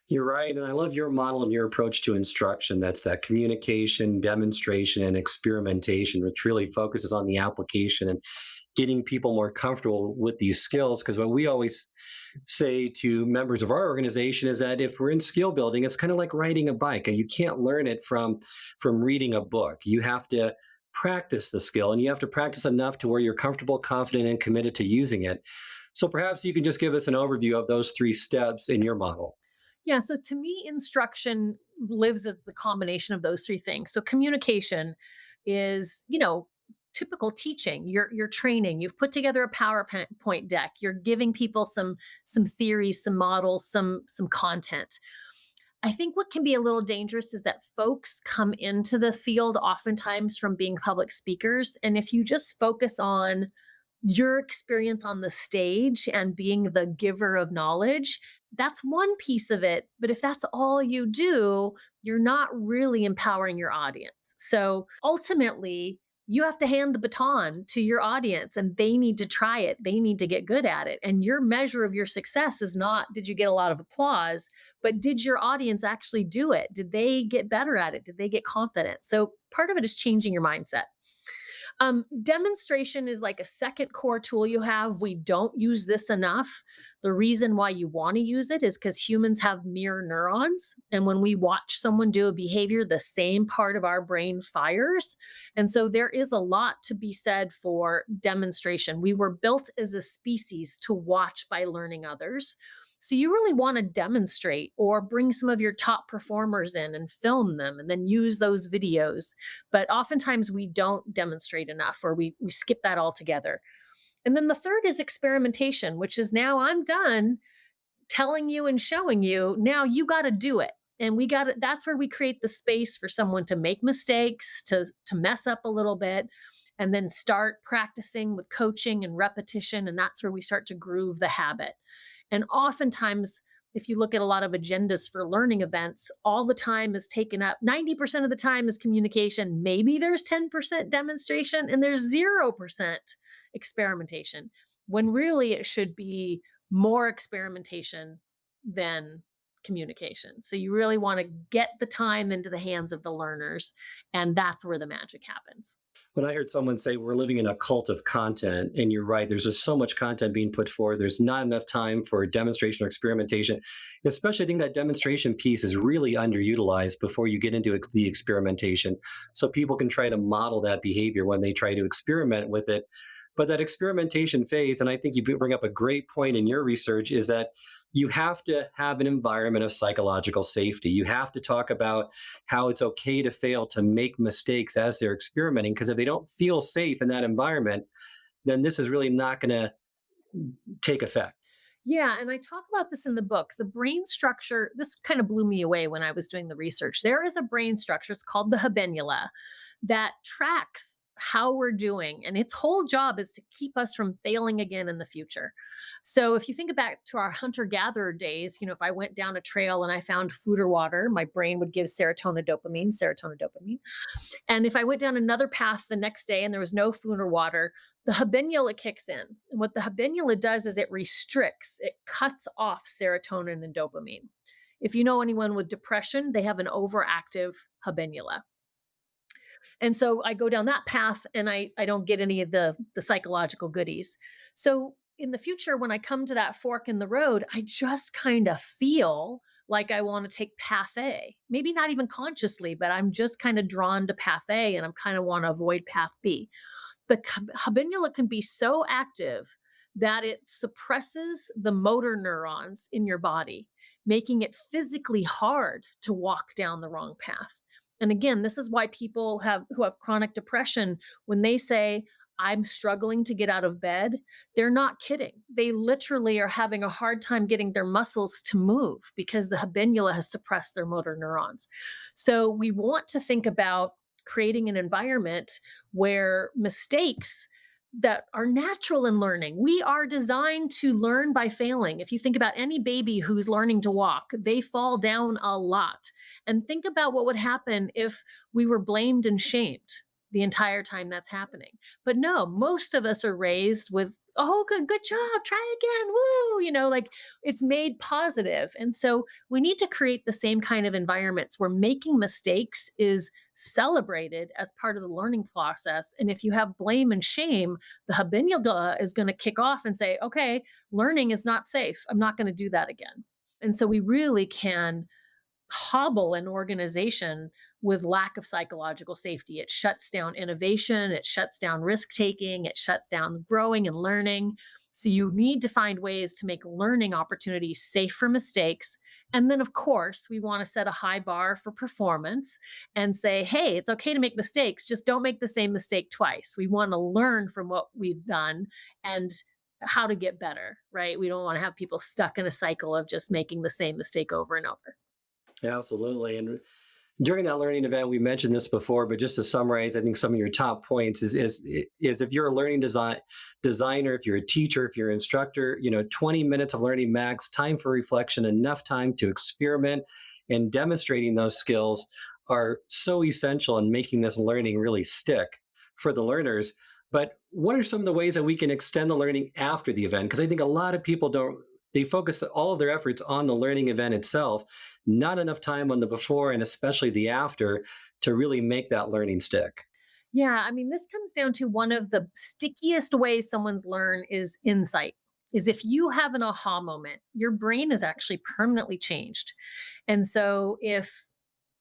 You're right. And I love your model and your approach to instruction. That's that communication, demonstration, and experimentation, which really focuses on the application and getting people more comfortable with these skills. Because what we always say to members of our organization is that if we're in skill building, it's kind of like riding a bike. You can't learn it from reading a book. You have to practice the skill, and you have to practice enough to where you're comfortable, confident, and committed to using it. So perhaps you can just give us an overview of those three steps in your model. Yeah. So to me, instruction lives as the combination of those three things. So communication is, typical teaching. You're training. You've put together a PowerPoint deck. You're giving people some theories, some models, some content. I think what can be a little dangerous is that folks come into the field oftentimes from being public speakers. And if you just focus on your experience on the stage and being the giver of knowledge, that's one piece of it. But if that's all you do, you're not really empowering your audience. So ultimately, you have to hand the baton to your audience and they need to try it. They need to get good at it. And your measure of your success is not, did you get a lot of applause, but did your audience actually do it? Did they get better at it? Did they get confident? So part of it is changing your mindset. Demonstration is like a second core tool you have. We don't use this enough. The reason why you want to use it is because humans have mirror neurons. And when we watch someone do a behavior, the same part of our brain fires. And so there is a lot to be said for demonstration. We were built as a species to watch by learning others. So you really want to demonstrate or bring some of your top performers in and film them and then use those videos. But oftentimes we don't demonstrate enough or we skip that altogether. And then the third is experimentation, which is now I'm done telling you and showing you. Now you got to do it. And that's where we create the space for someone to make mistakes, to mess up a little bit, and then start practicing with coaching and repetition. And that's where we start to groove the habit. And oftentimes, if you look at a lot of agendas for learning events, all the time is taken up. 90% of the time is communication. Maybe there's 10% demonstration and there's 0% experimentation, when really it should be more experimentation than communication. So you really want to get the time into the hands of the learners, and that's where the magic happens. When I heard someone say we're living in a cult of content, and you're right, there's just so much content being put forward. There's not enough time for demonstration or experimentation. Especially, I think that demonstration piece is really underutilized before you get into the experimentation. So people can try to model that behavior when they try to experiment with it. But that experimentation phase, and I think you bring up a great point in your research, is that you have to have an environment of psychological safety. You have to talk about how it's okay to fail, to make mistakes as they're experimenting, because if they don't feel safe in that environment, then this is really not going to take effect. Yeah, and I talk about this in the book. The brain structure, this kind of blew me away when I was doing the research. There is a brain structure, it's called the habenula, that tracks how we're doing. And its whole job is to keep us from failing again in the future. So if you think back to our hunter gatherer days, if I went down a trail and I found food or water, my brain would give serotonin, dopamine, serotonin, dopamine. And if I went down another path the next day and there was no food or water, the habenula kicks in. And what the habenula does is it restricts, it cuts off serotonin and dopamine. If you know anyone with depression, they have an overactive habenula. And so I go down that path and I don't get any of the psychological goodies. So in the future, when I come to that fork in the road, I just kind of feel like I want to take path A. Maybe not even consciously, but I'm just kind of drawn to path A and I'm kind of want to avoid path B. The habenula can be so active that it suppresses the motor neurons in your body, making it physically hard to walk down the wrong path. And again, this is why people who have chronic depression, when they say, I'm struggling to get out of bed, they're not kidding. They literally are having a hard time getting their muscles to move because the habenula has suppressed their motor neurons. So we want to think about creating an environment where mistakes that are natural in learning. We are designed to learn by failing. If you think about any baby who's learning to walk, they fall down a lot. And think about what would happen if we were blamed and shamed the entire time that's happening. But no, most of us are raised with, oh, good job, try again, woo, like it's made positive. And so we need to create the same kind of environments where making mistakes is celebrated as part of the learning process. And if you have blame and shame, the habenula is going to kick off and say, okay, learning is not safe. I'm not going to do that again. And so we really can hobble an organization with lack of psychological safety. It shuts down innovation, it shuts down risk taking, it shuts down growing and learning. So you need to find ways to make learning opportunities safe for mistakes. And then, of course, we want to set a high bar for performance and say, hey, it's okay to make mistakes, just don't make the same mistake twice. We want to learn from what we've done and how to get better, right? We don't want to have people stuck in a cycle of just making the same mistake over and over. Yeah, absolutely. And during that learning event, we mentioned this before, but just to summarize, I think some of your top points is if you're a learning designer, if you're a teacher, if you're an instructor, 20 minutes of learning max, time for reflection, enough time to experiment, and demonstrating those skills are so essential in making this learning really stick for the learners. But what are some of the ways that we can extend the learning after the event? Because I think a lot of people they focus all of their efforts on the learning event itself, not enough time on the before and especially the after to really make that learning stick. Yeah, I mean, this comes down to one of the stickiest ways someone's learn is insight. Is if you have an aha moment, your brain is actually permanently changed. And so if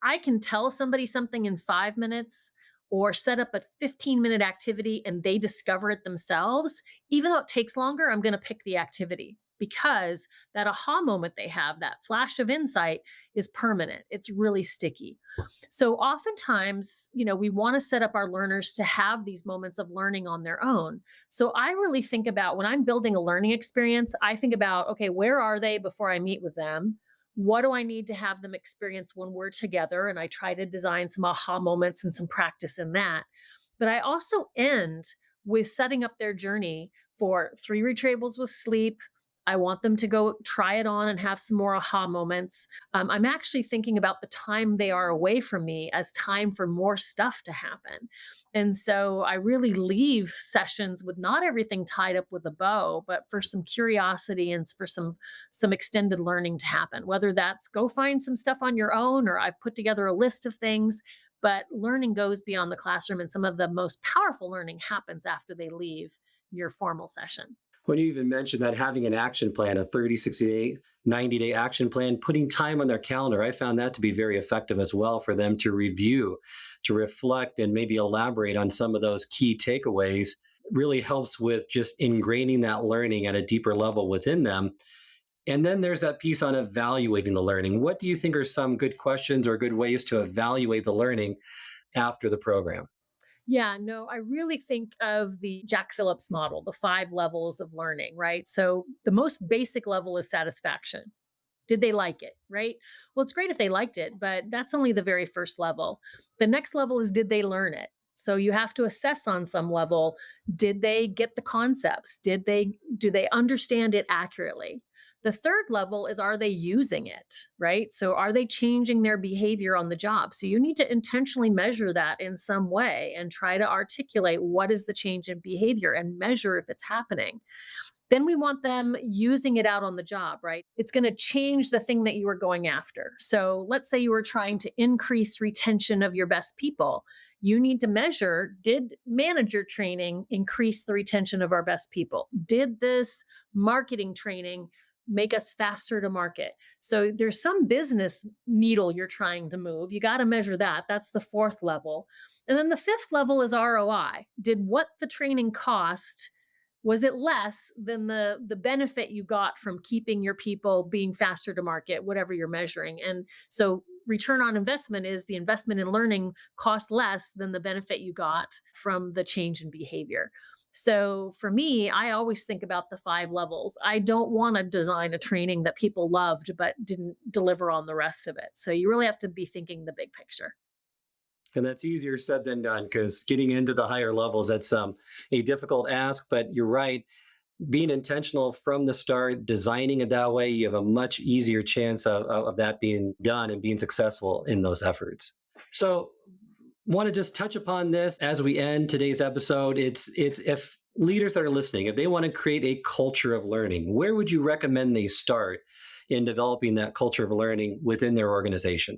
I can tell somebody something in 5 minutes or set up a 15-minute activity and they discover it themselves, even though it takes longer, I'm going to pick the activity because that aha moment they have, that flash of insight is permanent. It's really sticky. So oftentimes, we want to set up our learners to have these moments of learning on their own. So I really think about when I'm building a learning experience, I think about, okay, where are they before I meet with them? What do I need to have them experience when we're together? And I try to design some aha moments and some practice in that. But I also end with setting up their journey for 3 retrievals with sleep. I want them to go try it on and have some more aha moments. I'm actually thinking about the time they are away from me as time for more stuff to happen. And so I really leave sessions with not everything tied up with a bow, but for some curiosity and for some extended learning to happen. Whether that's go find some stuff on your own, or I've put together a list of things, but learning goes beyond the classroom, and some of the most powerful learning happens after they leave your formal session. When you even mentioned that having an action plan, a 30, 60-day, 90-day action plan, putting time on their calendar, I found that to be very effective as well for them to review, to reflect, and maybe elaborate on some of those key takeaways. Really helps with just ingraining that learning at a deeper level within them. And then there's that piece on evaluating the learning. What do you think are some good questions or good ways to evaluate the learning after the program? Yeah, no, I really think of the Jack Phillips model, the 5 levels of learning, right? So the most basic level is satisfaction. Did they like it, right? Well, it's great if they liked it, but that's only the very first level. The next level is, did they learn it? So you have to assess on some level, did they get the concepts? Do they understand it accurately? The third level is, are they using it, right? So are they changing their behavior on the job? So you need to intentionally measure that in some way and try to articulate what is the change in behavior and measure if it's happening. Then we want them using it out on the job, right? It's going to change the thing that you were going after. So let's say you were trying to increase retention of your best people. You need to measure, did manager training increase the retention of our best people? Did this marketing training make us faster to market? So there's some business needle you're trying to move. You got to measure that. That's the fourth level. And then the fifth level is ROI. Did what the training cost, was it less than the benefit you got from keeping your people being faster to market, whatever you're measuring? And so return on investment is the investment in learning cost less than the benefit you got from the change in behavior. So for me, I always think about the 5 levels. I don't want to design a training that people loved but didn't deliver on the rest of it. So you really have to be thinking the big picture. And that's easier said than done because getting into the higher levels, that's a difficult ask. But you're right. Being intentional from the start, designing it that way, you have a much easier chance of that being done and being successful in those efforts. So, want to just touch upon this as we end today's episode. It's if leaders that are listening, if they want to create a culture of learning, where would you recommend they start in developing that culture of learning within their organization?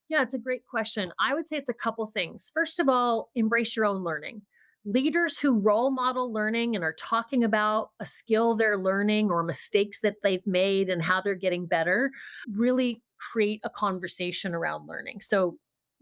Yeah, it's a great question. I would say it's a couple things. First of all, embrace your own learning. Leaders who role model learning and are talking about a skill they're learning or mistakes that they've made and how they're getting better really create a conversation around learning. So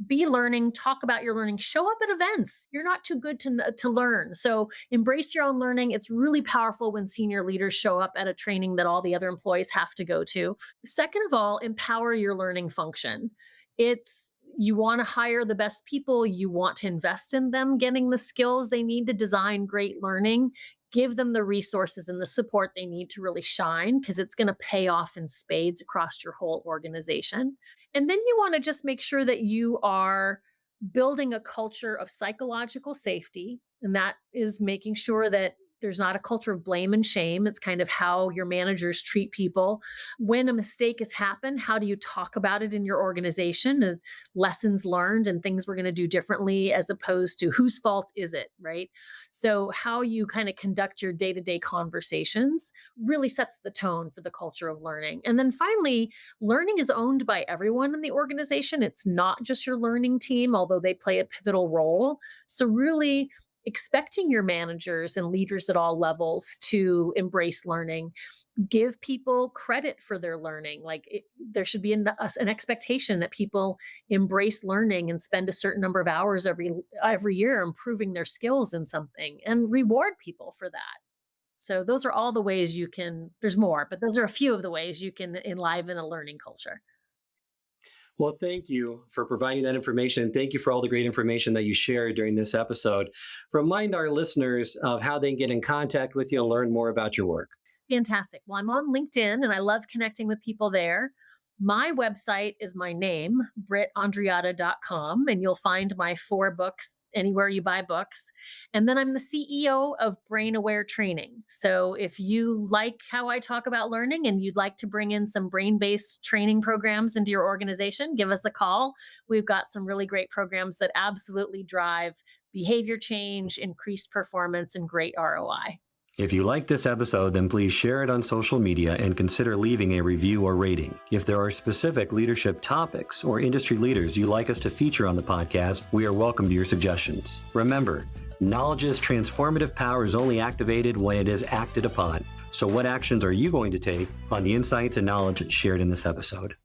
be learning, talk about your learning, show up at events. You're not too good to learn. So embrace your own learning. It's really powerful when senior leaders show up at a training that all the other employees have to go to. Second of all, empower your learning function. It's You want to hire the best people, you want to invest in them getting the skills they need to design great learning. Give them the resources and the support they need to really shine, because it's going to pay off in spades across your whole organization. And then you want to just make sure that you are building a culture of psychological safety. And that is making sure that there's not a culture of blame and shame. It's kind of how your managers treat people. When a mistake has happened, how do you talk about it in your organization? Lessons learned and things we're going to do differently, as opposed to whose fault is it, right? So, how you kind of conduct your day to day conversations really sets the tone for the culture of learning. And then finally, learning is owned by everyone in the organization. It's not just your learning team, although they play a pivotal role. So, really, expecting your managers and leaders at all levels to embrace learning, give people credit for their learning. There should be an expectation that people embrace learning and spend a certain number of hours every year improving their skills in something, and reward people for that. So those are all the ways you can, there's more, but those are a few of the ways you can enliven a learning culture. Well, thank you for providing that information. Thank you for all the great information that you shared during this episode. Remind our listeners of how they can get in contact with you and learn more about your work. Fantastic. Well, I'm on LinkedIn and I love connecting with people there. My website is my name, brittandreatta.com, and you'll find my 4 books anywhere you buy books. And then I'm the CEO of Brain Aware Training. So if you like how I talk about learning and you'd like to bring in some brain-based training programs into your organization, give us a call. We've got some really great programs that absolutely drive behavior change, increased performance, and great ROI. If you like this episode, then please share it on social media and consider leaving a review or rating. If there are specific leadership topics or industry leaders you'd like us to feature on the podcast, we are welcome to your suggestions. Remember, knowledge's transformative power is only activated when it is acted upon. So what actions are you going to take on the insights and knowledge shared in this episode?